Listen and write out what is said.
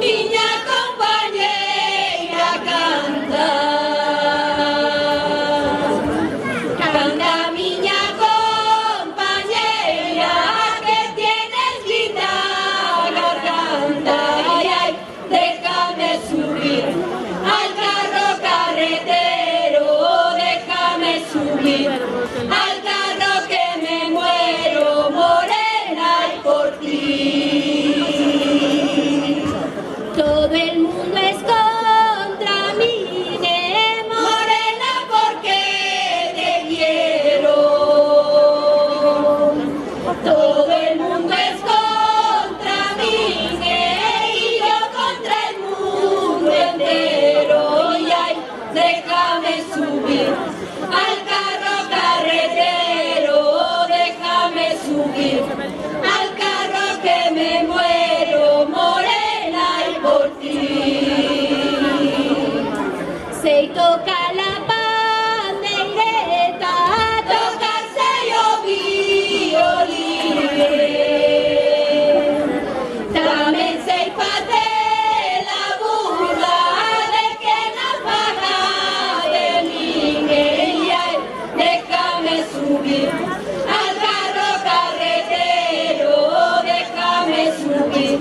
Niña compañera, canta. Canta, niña compañera, que tienes linda garganta. Ay, ay, déjame subir al carro carretero, déjame subir al carro que me muero, morena, y por ti. Todo el mundo es contra mí, morena, porque te quiero. Todo el mundo es contra mí, y yo contra el mundo entero. Y ay, déjame subir al carro carretero, déjame subir al carro que me muero, morena, y por ti. Se toca la pandereta, tocarse yo violín. También se parte la burla de que no paga de mí. Y ay, déjame subir al carro carretero, déjame subir